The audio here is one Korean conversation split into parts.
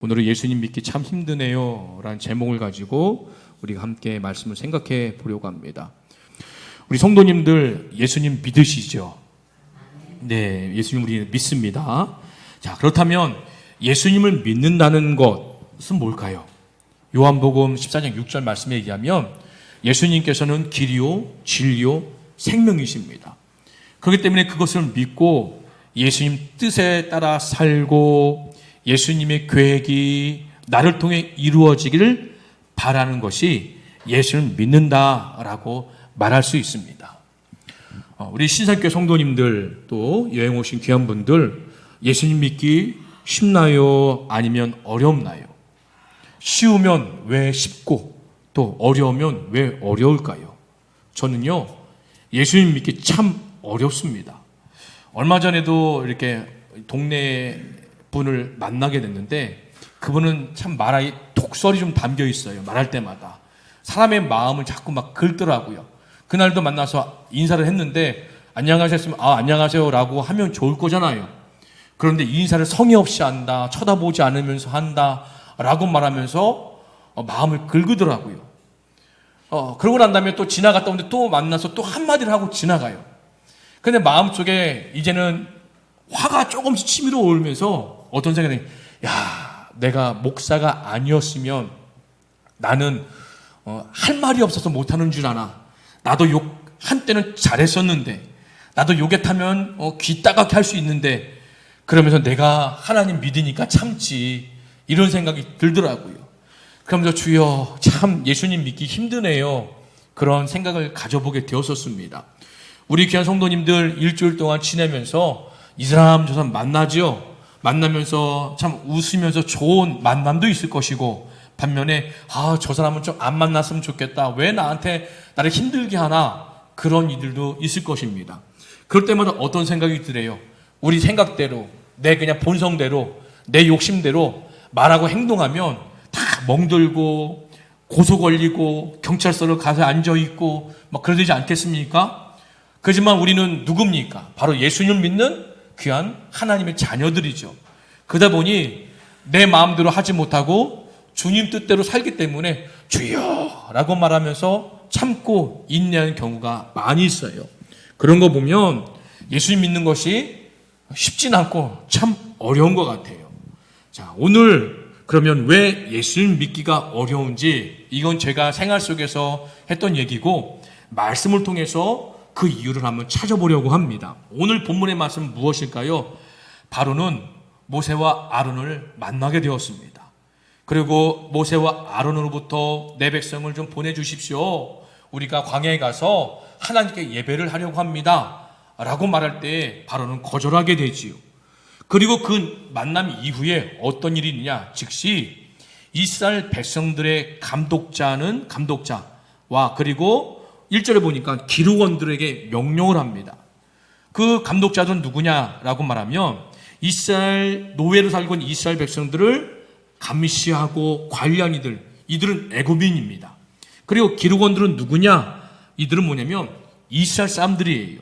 오늘은 예수님 믿기 참 힘드네요 라는 제목을 가지고 우리가 함께 말씀을 생각해 보려고 합니다. 우리 성도님들 예수님 믿으시죠? 네, 예수님 우리 믿습니다. 자, 그렇다면 예수님을 믿는다는 것은 뭘까요? 요한복음 14장 6절 말씀에 의하면 예수님께서는 길이요 진리요 생명이십니다. 그렇기 때문에 그것을 믿고 예수님 뜻에 따라 살고 예수님의 계획이 나를 통해 이루어지기를 바라는 것이 예수를 믿는다라고 말할 수 있습니다. 우리 신사교회 성도님들 또 여행 오신 귀한 분들 예수님 믿기 쉽나요? 아니면 어렵나요? 쉬우면 왜 쉽고 또 어려우면 왜 어려울까요? 저는요 예수님 믿기 참 어렵습니다. 얼마 전에도 이렇게 동네 분을 만나게 됐는데 그분은 참 말하기 독설이 좀 담겨 있어요. 말할 때마다 사람의 마음을 자꾸 막 긁더라고요. 그날도 만나서 인사를 했는데 안녕하셨으면 안녕하세요 라고 하면 좋을 거잖아요. 그런데 인사를 성의 없이 한다, 쳐다보지 않으면서 한다 라고 말하면서 마음을 긁더라고요. 그러고 난 다음에 또 지나갔다 오는데 또 만나서 또 한마디를 하고 지나가요. 근데 마음속에 이제는 화가 조금씩 치밀어 오르면서 어떤 생각이 내가 목사가 아니었으면 나는 할 말이 없어서 못하는 줄 아나. 나도 욕 한때는 잘했었는데 나도 욕에 타면 귀 따갑게 할 수 있는데 그러면서 내가 하나님 믿으니까 참지 이런 생각이 들더라고요. 그러면서 주여 참 예수님 믿기 힘드네요. 그런 생각을 가져보게 되었었습니다. 우리 귀한 성도님들 일주일 동안 지내면서 이 사람 저 사람 만나죠. 만나면서 참 웃으면서 좋은 만남도 있을 것이고 반면에 저 사람은 좀 안 만났으면 좋겠다. 왜 나한테 나를 힘들게 하나? 그런 이들도 있을 것입니다. 그럴 때마다 어떤 생각이 들어요? 우리 생각대로 내 그냥 본성대로 내 욕심대로 말하고 행동하면 다 멍들고 고소 걸리고 경찰서로 가서 앉아있고 막 그러지 않겠습니까? 그렇지만 우리는 누굽니까? 바로 예수님을 믿는 귀한 하나님의 자녀들이죠. 그러다 보니 내 마음대로 하지 못하고 주님 뜻대로 살기 때문에 주여 라고 말하면서 참고 인내하는 경우가 많이 있어요. 그런 거 보면 예수님 믿는 것이 쉽진 않고 참 어려운 것 같아요. 자, 오늘 그러면 왜 예수님 믿기가 어려운지 이건 제가 생활 속에서 했던 얘기고 말씀을 통해서 그 이유를 한번 찾아보려고 합니다. 오늘 본문의 말씀은 무엇일까요? 바로는 모세와 아론을 만나게 되었습니다. 그리고 모세와 아론으로부터 내 백성을 좀 보내주십시오. 우리가 광야에 가서 하나님께 예배를 하려고 합니다. 라고 말할 때 바로는 거절하게 되지요. 그리고 그 만남 이후에 어떤 일이 있느냐? 즉시 이스라엘 백성들의 감독자와 그리고 1절에 보니까 기르원들에게 명령을 합니다. 그 감독자들은 누구냐라고 말하면 이스라엘 노예로 살고 있는 이스라엘 백성들을 감시하고 관리한 이들은 애굽인입니다. 그리고 기르원들은 누구냐? 이들은 뭐냐면 이스라엘 사람들이에요.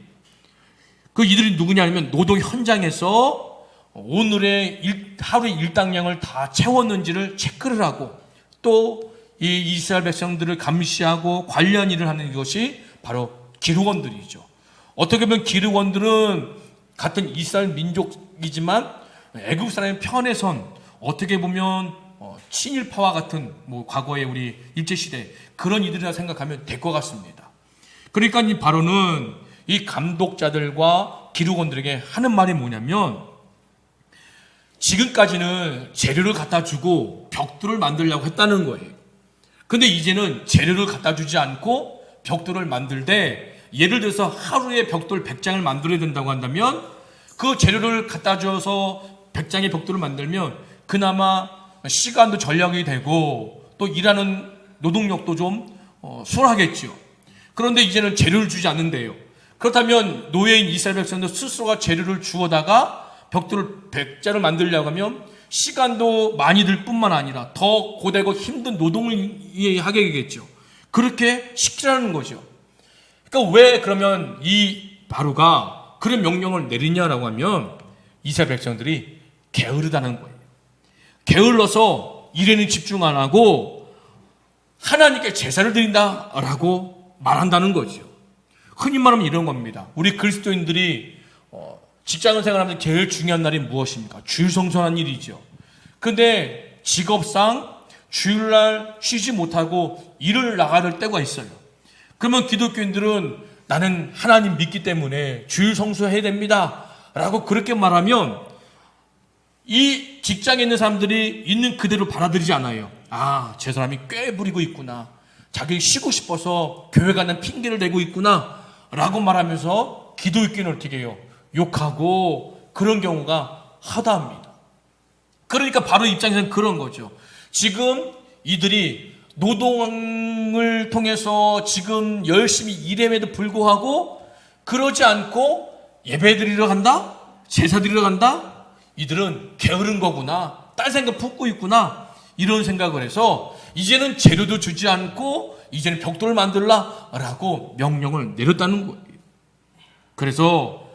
그 이들이 누구냐면 노동 현장에서 오늘의 하루의 일당량을 다 채웠는지를 체크를 하고 또 이 이스라엘 백성들을 감시하고 관리한 일을 하는 것이 바로 기르원들이죠. 어떻게 보면 기르원들은 같은 이스라엘 민족이지만 애국 사람의 편에 선 어떻게 보면 친일파와 같은 과거의 우리 일제시대 그런 이들이라 생각하면 될 것 같습니다. 그러니까 이 바로는 이 감독자들과 기르원들에게 하는 말이 뭐냐면 지금까지는 재료를 갖다 주고 벽돌을 만들려고 했다는 거예요. 근데 이제는 재료를 갖다 주지 않고 벽돌을 만들되 예를 들어서 하루에 벽돌 100장을 만들어야 된다고 한다면 그 재료를 갖다 줘서 100장의 벽돌을 만들면 그나마 시간도 절약이 되고 또 일하는 노동력도 좀 수월하겠죠. 그런데 이제는 재료를 주지 않는데요. 그렇다면 노예인 이스라엘 백성도 스스로가 재료를 주어다가 벽돌을 100장을 만들려고 하면 시간도 많이 들 뿐만 아니라 더 고되고 힘든 노동을 하게 되겠죠. 그렇게 시키라는 거죠. 그러니까 왜 그러면 이 바로가 그런 명령을 내리냐라고 하면 이스라엘 백성들이 게으르다는 거예요. 게을러서 일에는 집중 안 하고 하나님께 제사를 드린다라고 말한다는 거죠. 흔히 말하면 이런 겁니다. 우리 그리스도인들이 직장 생활하면서 제일 중요한 날이 무엇입니까? 주일 성수하는 일이죠. 근데 직업상 주일날 쉬지 못하고 일을 나가야 될 때가 있어요. 그러면 기독교인들은 나는 하나님 믿기 때문에 주일 성수해야 됩니다 라고 그렇게 말하면 이 직장에 있는 사람들이 있는 그대로 받아들이지 않아요. 아, 저 사람이 꽤 부리고 있구나, 자기 쉬고 싶어서 교회 가는 핑계를 대고 있구나 라고 말하면서 기독교인을 어떻게 해요? 욕하고 그런 경우가 하다합니다. 그러니까 바로 입장에서는 그런 거죠. 지금 이들이 노동을 통해서 지금 열심히 일함에도 불구하고 그러지 않고 예배 드리러 간다? 제사 드리러 간다? 이들은 게으른 거구나, 딴 생각 품고 있구나, 이런 생각을 해서 이제는 재료도 주지 않고 이제는 벽돌을 만들라라고 명령을 내렸다는 거예요. 그래서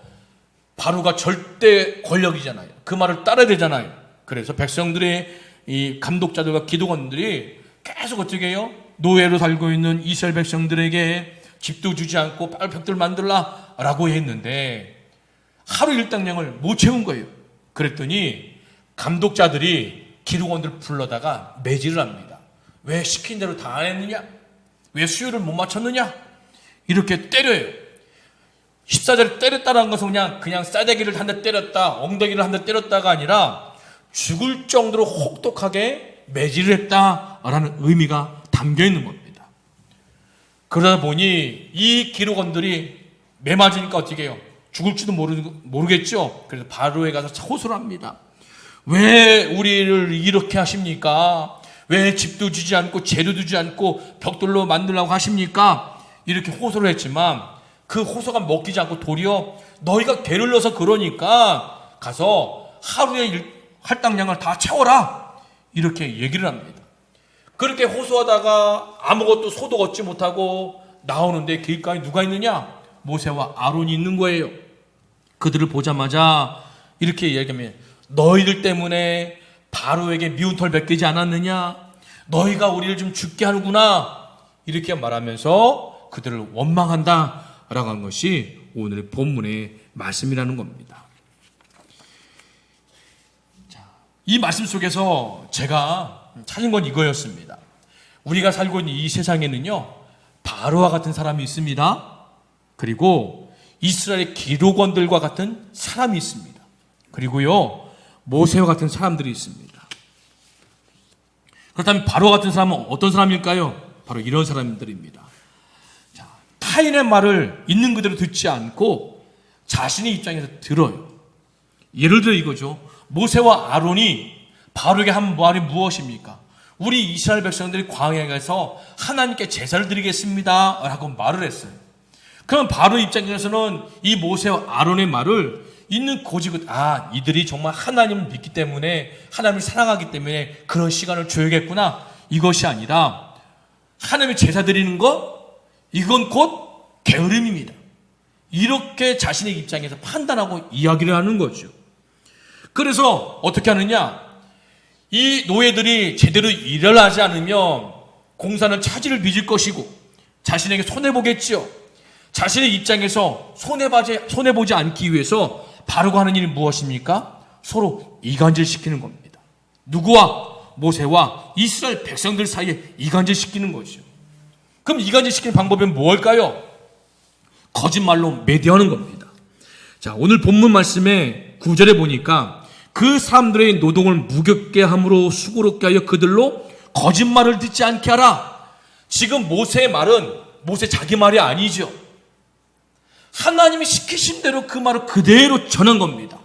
바로가 절대 권력이잖아요. 그 말을 따라야 되잖아요. 그래서 백성들의 이 감독자들과 기도관들이 계속 어떻게 해요? 노예로 살고 있는 이스라엘 백성들에게 집도 주지 않고 빨리 벽돌 만들라라고 했는데 하루 일당량을 못 채운 거예요. 그랬더니 감독자들이 기록원들 불러다가 매질을 합니다. 왜 시킨 대로 다 안 했느냐? 왜 수요를 못 맞췄느냐? 이렇게 때려요. 14절에 때렸다는 것은 그냥 싸대기를 한 대 때렸다, 엉덩이를 한 대 때렸다가 아니라 죽을 정도로 혹독하게 매질을 했다라는 의미가 담겨 있는 겁니다. 그러다 보니 이 기록원들이 매 맞으니까 어떻게 해요? 죽을지도 모르겠죠. 그래서 바로에 가서 호소를 합니다. 왜 우리를 이렇게 하십니까? 왜 집도 주지 않고 재도 주지 않고 벽돌로 만들라고 하십니까? 이렇게 호소를 했지만 그 호소가 먹히지 않고 도리어 너희가 게을러서 그러니까 가서 하루에 할당량을 다 채워라, 이렇게 얘기를 합니다. 그렇게 호소하다가 아무것도 소득 얻지 못하고 나오는데 길가에 누가 있느냐? 모세와 아론이 있는 거예요. 그들을 보자마자 이렇게 얘기하면 너희들 때문에 바로에게 미운 털 벗기지 않았느냐? 너희가 우리를 좀 죽게 하는구나, 이렇게 말하면서 그들을 원망한다 라고 한 것이 오늘의 본문의 말씀이라는 겁니다. 이 말씀 속에서 제가 찾은 건 이거였습니다. 우리가 살고 있는 이 세상에는요, 바로와 같은 사람이 있습니다. 그리고 이스라엘의 기록원들과 같은 사람이 있습니다. 그리고요, 모세와 같은 사람들이 있습니다. 그렇다면 바로 같은 사람은 어떤 사람일까요? 바로 이런 사람들입니다. 자, 타인의 말을 있는 그대로 듣지 않고 자신의 입장에서 들어요. 예를 들어 이거죠. 모세와 아론이 바로에게 한 말이 무엇입니까? 우리 이스라엘 백성들이 광야에 가서 하나님께 제사를 드리겠습니다 라고 말을 했어요. 그럼 바로 입장에서는 이 모세와 아론의 말을 있는 고지고, 이들이 정말 하나님을 믿기 때문에, 하나님을 사랑하기 때문에 그런 시간을 줘야겠구나, 이것이 아니라 하나님의 제사 드리는 것, 이건 곧 게으름입니다. 이렇게 자신의 입장에서 판단하고 이야기를 하는 거죠. 그래서 어떻게 하느냐? 이 노예들이 제대로 일을 하지 않으면 공사는 차질을 빚을 것이고 자신에게 손해보겠지요. 자신의 입장에서 손해보지 않기 위해서 바로가 하는 일이 무엇입니까? 서로 이간질시키는 겁니다. 누구와? 모세와 이스라엘 백성들 사이에 이간질시키는 거죠. 그럼 이간질시키는 방법은 뭘까요? 거짓말로 매대하는 겁니다. 자, 오늘 본문 말씀에 9절에 보니까 그 사람들의 노동을 무겁게 함으로 수고롭게 하여 그들로 거짓말을 듣지 않게 하라. 지금 모세의 말은 모세 자기 말이 아니죠. 하나님이 시키신 대로 그 말을 그대로 전한 겁니다.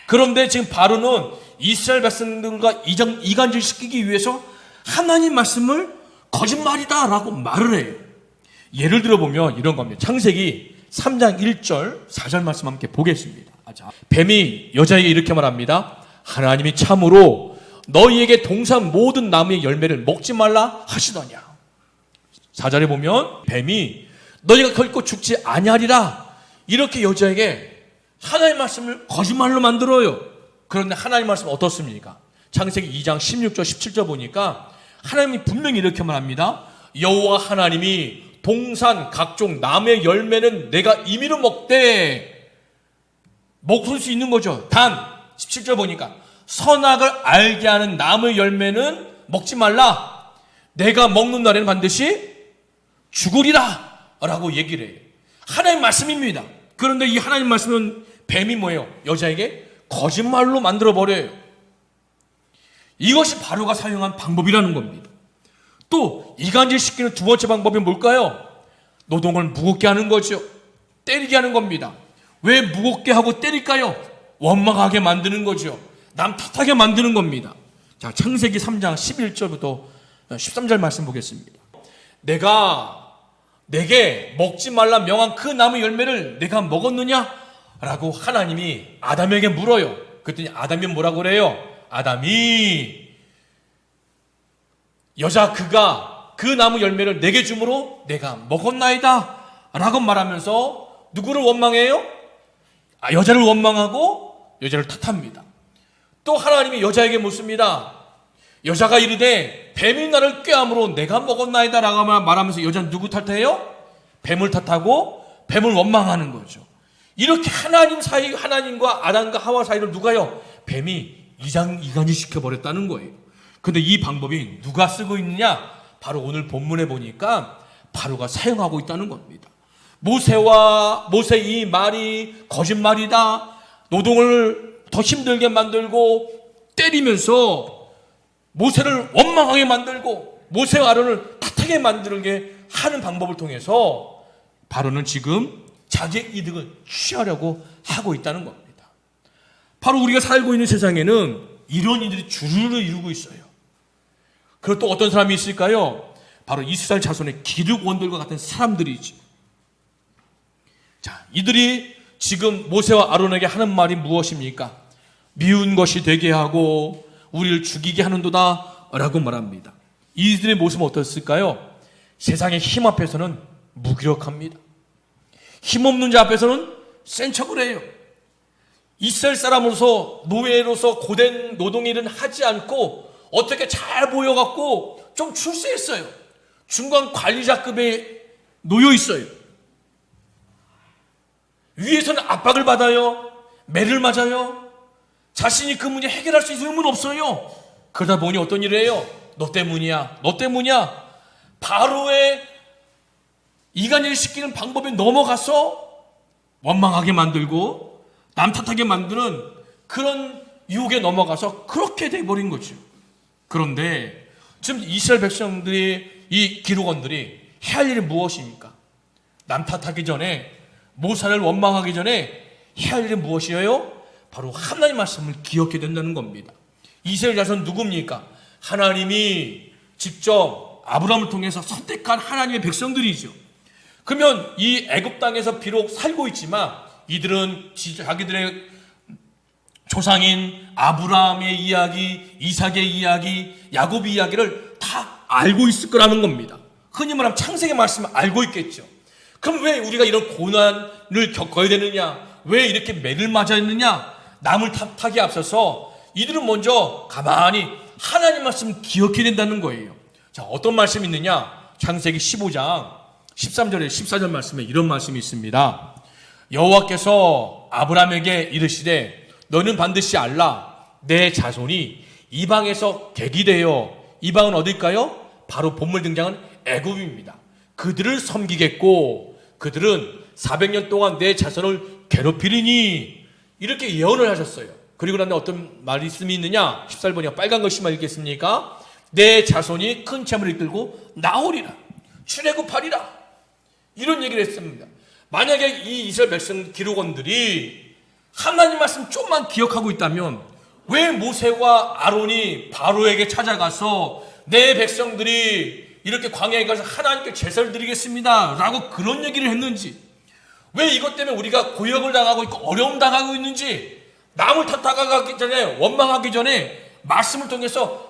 그런데 지금 바로는 이스라엘 백성들과 이간질시키기 위해서 하나님 말씀을 거짓말이다 라고 말을 해요. 예를 들어보면 이런 겁니다. 창세기 3장 1절 4절 말씀 함께 보겠습니다. 뱀이 여자에게 이렇게 말합니다. 하나님이 참으로 너희에게 동산 모든 나무의 열매를 먹지 말라 하시더냐. 4절에 보면 뱀이 너희가 결코 죽지 아니하리라, 이렇게 여자에게 하나님의 말씀을 거짓말로 만들어요. 그런데 하나님의 말씀은 어떻습니까? 창세기 2장 16절 17절 보니까 하나님이 분명히 이렇게 말합니다. 여호와 하나님이 동산 각종 나무의 열매는 내가 임의로 먹되, 먹을 수 있는 거죠. 단 17절 보니까 선악을 알게 하는 나무의 열매는 먹지 말라. 내가 먹는 날에는 반드시 죽으리라 라고 얘기를 해요. 하나님 말씀입니다. 그런데 이 하나님 말씀은 뱀이 뭐예요? 여자에게 거짓말로 만들어버려요. 이것이 바로가 사용한 방법이라는 겁니다. 또 이간질시키는 두 번째 방법이 뭘까요? 노동을 무겁게 하는 거죠. 때리게 하는 겁니다. 왜 무겁게 하고 때릴까요? 원망하게 만드는 거죠. 남 탓하게 만드는 겁니다. 자, 창세기 3장 11절부터 13절 말씀 보겠습니다. 내게 먹지 말라 명한 그 나무 열매를 내가 먹었느냐? 라고 하나님이 아담에게 물어요. 그랬더니 아담이 뭐라고 그래요? 아담이 여자 그가 그 나무 열매를 내게 주므로 내가 먹었나이다 라고 말하면서 누구를 원망해요? 여자를 원망하고 여자를 탓합니다. 또 하나님이 여자에게 묻습니다. 여자가 이르되 뱀이 나를 꾀함으로 내가 먹었나이다 라고 말하면서 여자는 누구 탓해요? 뱀을 탓하고 뱀을 원망하는 거죠. 이렇게 하나님과 아담과 하와 사이를 누가요? 뱀이 이간질 시켜버렸다는 거예요. 근데 이 방법이 누가 쓰고 있느냐? 바로 오늘 본문에 보니까 바로가 사용하고 있다는 겁니다. 모세의 이 말이 거짓말이다. 노동을 더 힘들게 만들고 때리면서 모세를 원망하게 만들고 모세와 아론을 탓하게 만들게 하는 방법을 통해서 바로는 지금 자기의 이득을 취하려고 하고 있다는 겁니다. 바로 우리가 살고 있는 세상에는 이런 일들이 주류를 이루고 있어요. 그리고 또 어떤 사람이 있을까요? 바로 이스라엘 자손의 기득원들과 같은 사람들이지. 자, 이들이 지금 모세와 아론에게 하는 말이 무엇입니까? 미운 것이 되게 하고 우리를 죽이게 하는도다 라고 말합니다. 이들의 모습은 어떻을까요? 세상의 힘 앞에서는 무기력합니다. 힘없는 자 앞에서는 센 척을 해요. 이스라엘 사람으로서 노예로서 고된 노동일은 하지 않고 어떻게 잘 보여갖고 좀 출세했어요. 중간 관리자급에 놓여 있어요. 위에서는 압박을 받아요. 매를 맞아요. 자신이 그 문제 해결할 수 있는 힘은 없어요. 그러다 보니 어떤 일을 해요? 너 때문이야. 너 때문이야. 바로의 이간질 시키는 방법에 넘어가서 원망하게 만들고 남 탓하게 만드는 그런 유혹에 넘어가서 그렇게 돼버린 거죠. 그런데 지금 이스라엘 백성들이, 이 기록원들이 해야 할 일이 무엇입니까? 남 탓하기 전에, 모세를 원망하기 전에 해야 할 일이 무엇이에요? 바로 하나님 말씀을 기억해야 된다는 겁니다. 이스라엘 자손 누굽니까? 하나님이 직접 아브라함을 통해서 선택한 하나님의 백성들이죠. 그러면 이 애굽 땅에서 비록 살고 있지만 이들은 자기들의 조상인 아브라함의 이야기, 이삭의 이야기, 야곱의 이야기를 다 알고 있을 거라는 겁니다. 흔히 말하면 창세기 말씀을 알고 있겠죠. 그럼 왜 우리가 이런 고난을 겪어야 되느냐? 왜 이렇게 매를 맞아야 했느냐? 남을 탓하기에 앞서서 이들은 먼저 가만히 하나님 말씀을 기억해야 된다는 거예요. 자, 어떤 말씀이 있느냐? 창세기 15장 13절에 14절 말씀에 이런 말씀이 있습니다. 여호와께서 아브라함에게 이르시되 너는 반드시 알라. 내 자손이 이방에서 객이 되어, 이방은 어딜까요? 바로 본문 등장한 애굽입니다. 그들을 섬기겠고 그들은 400년 동안 내 자손을 괴롭히리니, 이렇게 예언을 하셨어요. 그리고 나서 어떤 말씀이 있느냐? 14절 빨간 글씨만 읽겠습니까? 내 자손이 큰 재물을 이끌고 나오리라. 출애굽하리라. 이런 얘기를 했습니다. 만약에 이 이스라엘 백성 기록원들이 하나님 말씀 좀만 기억하고 있다면 왜 모세와 아론이 바로에게 찾아가서 내 백성들이 이렇게 광야에 가서 하나님께 제사를 드리겠습니다 라고 그런 얘기를 했는지, 왜 이것 때문에 우리가 고역을 당하고 있고 어려움 당하고 있는지, 남을 탓하기 전에, 원망하기 전에 말씀을 통해서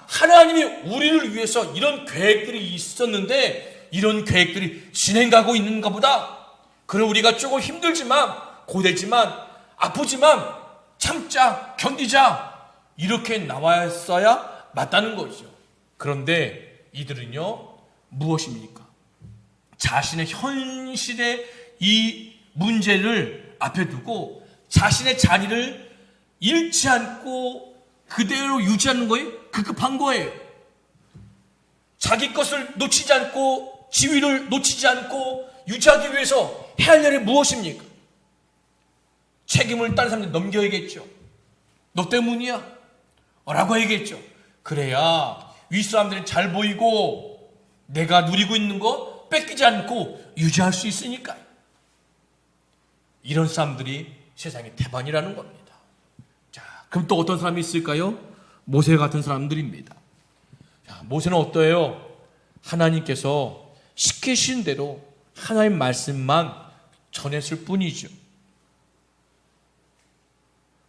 하나님이 우리를 위해서 이런 계획들이 있었는데 이런 계획들이 진행가고 있는가 보다. 그럼 우리가 조금 힘들지만, 고되지만, 아프지만 참자, 견디자. 이렇게 나왔어야 맞다는 거죠. 그런데 이들은요, 무엇입니까? 자신의 현실의 이 문제를 앞에 두고 자신의 자리를 잃지 않고 그대로 유지하는 거에 급급한 거예요. 자기 것을 놓치지 않고 지위를 놓치지 않고 유지하기 위해서 해야 할 일이 무엇입니까? 책임을 다른 사람한테 넘겨야겠죠. 너 때문이야 라고 해야겠죠. 그래야 윗사람들이 잘 보이고 내가 누리고 있는 거 뺏기지 않고 유지할 수 있으니까요. 이런 사람들이 세상의 태반이라는 겁니다. 자, 그럼 또 어떤 사람이 있을까요? 모세 같은 사람들입니다. 자, 모세는 어떠해요? 하나님께서 시키신 대로 하나님 말씀만 전했을 뿐이죠.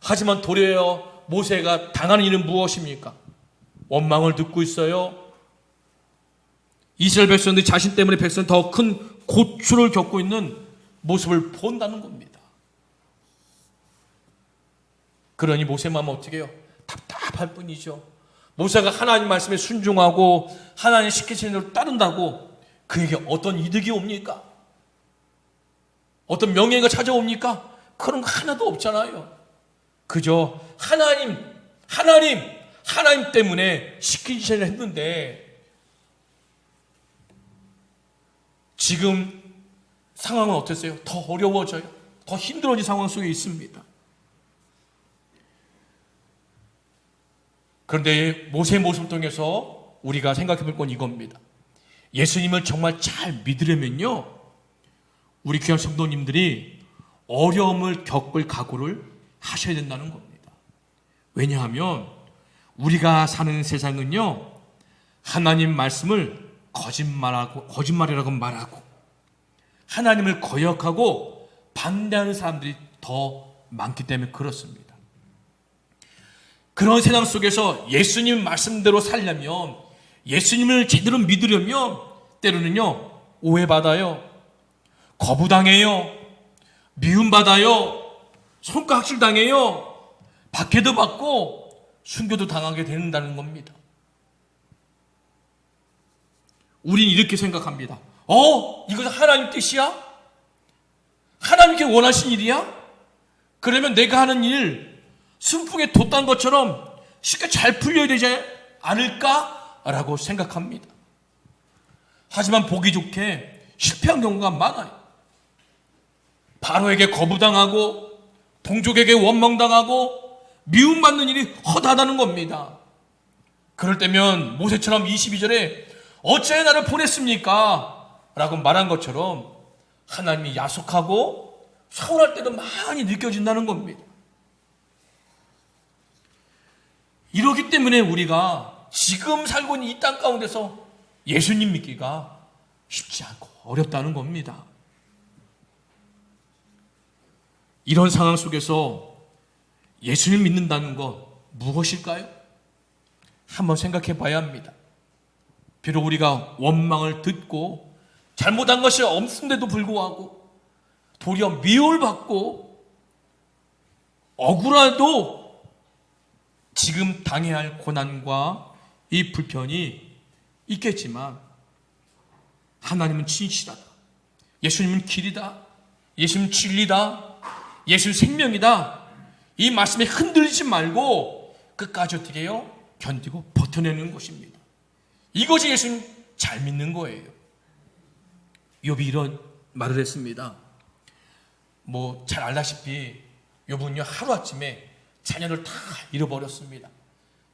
하지만 도리어 모세가 당하는 일은 무엇입니까? 원망을 듣고 있어요. 이스라엘 백성들이 자신 때문에 백성 더 큰 고초를 겪고 있는 모습을 본다는 겁니다. 그러니 모세 마음은 어떻게 해요? 답답할 뿐이죠. 모세가 하나님 말씀에 순종하고 하나님 시키시는 대로 따른다고 그에게 어떤 이득이 옵니까? 어떤 명예가 찾아옵니까? 그런 거 하나도 없잖아요. 그저 하나님 때문에 시키시려 했는데 지금 상황은 어땠어요? 더 어려워져요. 더 힘들어진 상황 속에 있습니다. 그런데 모세의 모습을 통해서 우리가 생각해 볼 건 이겁니다. 예수님을 정말 잘 믿으려면요, 우리 귀한 성도님들이 어려움을 겪을 각오를 하셔야 된다는 겁니다. 왜냐하면 우리가 사는 세상은요, 하나님 말씀을 거짓말이라고 말하고 하나님을 거역하고 반대하는 사람들이 더 많기 때문에 그렇습니다. 그런 세상 속에서 예수님 말씀대로 살려면, 예수님을 제대로 믿으려면 때로는요, 오해받아요, 거부당해요, 미움받아요, 손가락질 당해요, 박해도 받고 순교도 당하게 된다는 겁니다. 우린 이렇게 생각합니다. 이것은 하나님 뜻이야? 하나님께 원하신 일이야? 그러면 내가 하는 일 순풍에 돛단 것처럼 쉽게 잘 풀려야 되지 않을까라고 생각합니다. 하지만 보기 좋게 실패한 경우가 많아요. 바로에게 거부당하고 동족에게 원망당하고 미움받는 일이 허다하다는 겁니다. 그럴 때면 모세처럼 22절에 어찌 나를 보냈습니까? 라고 말한 것처럼 하나님이 야속하고 서운할 때도 많이 느껴진다는 겁니다. 이렇기 때문에 우리가 지금 살고 있는 이 땅 가운데서 예수님 믿기가 쉽지 않고 어렵다는 겁니다. 이런 상황 속에서 예수님 믿는다는 것 무엇일까요? 한번 생각해 봐야 합니다. 비록 우리가 원망을 듣고 잘못한 것이 없음에도 불구하고 도리어 미움을 받고 억울해도 지금 당해야 할 고난과 이 불편이 있겠지만 하나님은 진실하다. 예수님은 길이다. 예수님은 진리다. 예수님 생명이다. 이 말씀에 흔들리지 말고 끝까지 어떻게 해요? 견디고 버텨내는 것입니다. 이것이 예수님 잘 믿는 거예요. 욥이 이런 말을 했습니다. 잘 알다시피 욥은요, 하루아침에 자녀를 다 잃어버렸습니다.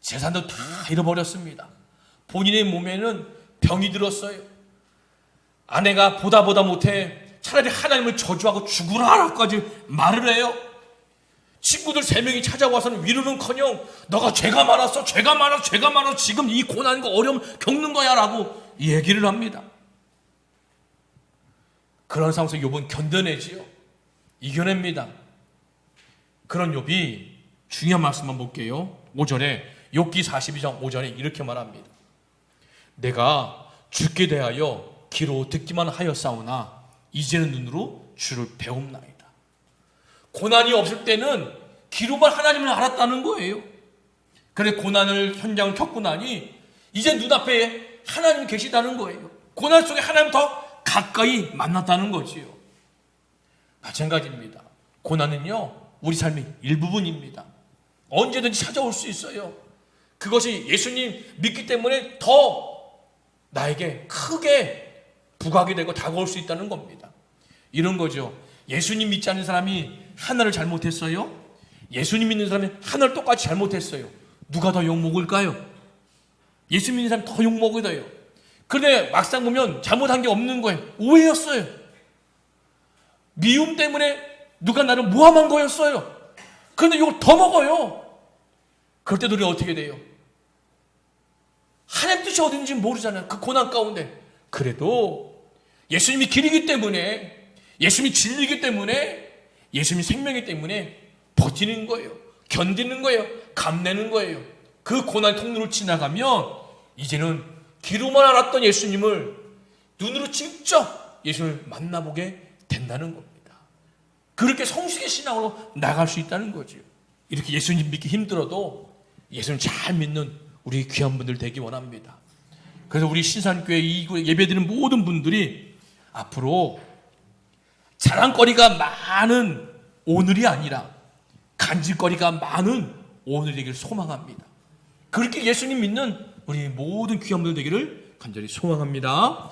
재산도 다 잃어버렸습니다. 본인의 몸에는 병이 들었어요. 아내가 보다 못해 차라리 하나님을 저주하고 죽으라라고까지 말을 해요. 친구들 3명이 찾아와서는 위로는커녕 너가 죄가 많았어 지금 이 고난과 어려움 겪는 거야 라고 얘기를 합니다. 그런 상황에서 욥은 견뎌내지요. 이겨냅니다. 그런 욥이 중요한 말씀만 볼게요. 5절에 욥기 42장 5절에 이렇게 말합니다. 내가 주께 대하여 귀로 듣기만 하였사오나 이제는 눈으로 주를 배움나이다. 고난이 없을 때는 귀로만 하나님을 알았다는 거예요. 그래 고난을 현장을 겪고 나니 이제 눈앞에 하나님 계시다는 거예요. 고난 속에 하나님 더 가까이 만났다는 거지요. 마찬가지입니다. 고난은요 우리 삶의 일부분입니다. 언제든지 찾아올 수 있어요. 그것이 예수님 믿기 때문에 더 나에게 크게 부각이 되고 다가올 수 있다는 겁니다. 이런 거죠. 예수님 믿지 않는 사람이 하나를 잘못했어요? 예수님 믿는 사람이 하나를 똑같이 잘못했어요. 누가 더 욕먹을까요? 예수 믿는 사람이 더 욕먹어요. 그런데 막상 보면 잘못한 게 없는 거예요. 오해였어요. 미움 때문에 누가 나를 모함한 거였어요. 그런데 이걸 더 먹어요. 그럴 때도 우리가 어떻게 돼요? 하나님 뜻이 어딘지 모르잖아요. 그 고난 가운데. 그래도 예수님이 길이기 때문에, 예수님이 진리이기 때문에, 예수님이 생명이기 때문에 버티는 거예요. 견디는 거예요. 감내는 거예요. 그 고난 통로를 지나가면 이제는 귀로만 알았던 예수님을 눈으로 직접 예수님을 만나보게 된다는 겁니다. 그렇게 성숙의 신앙으로 나갈 수 있다는 거죠. 이렇게 예수님 믿기 힘들어도 예수님 잘 믿는 우리 귀한 분들 되기 원합니다. 그래서 우리 신산교회 이 예배드리는 모든 분들이 앞으로 자랑거리가 많은 오늘이 아니라 간질거리가 많은 오늘이 되기를 소망합니다. 그렇게 예수님 믿는 우리 모든 귀한 분들 되기를 간절히 소망합니다.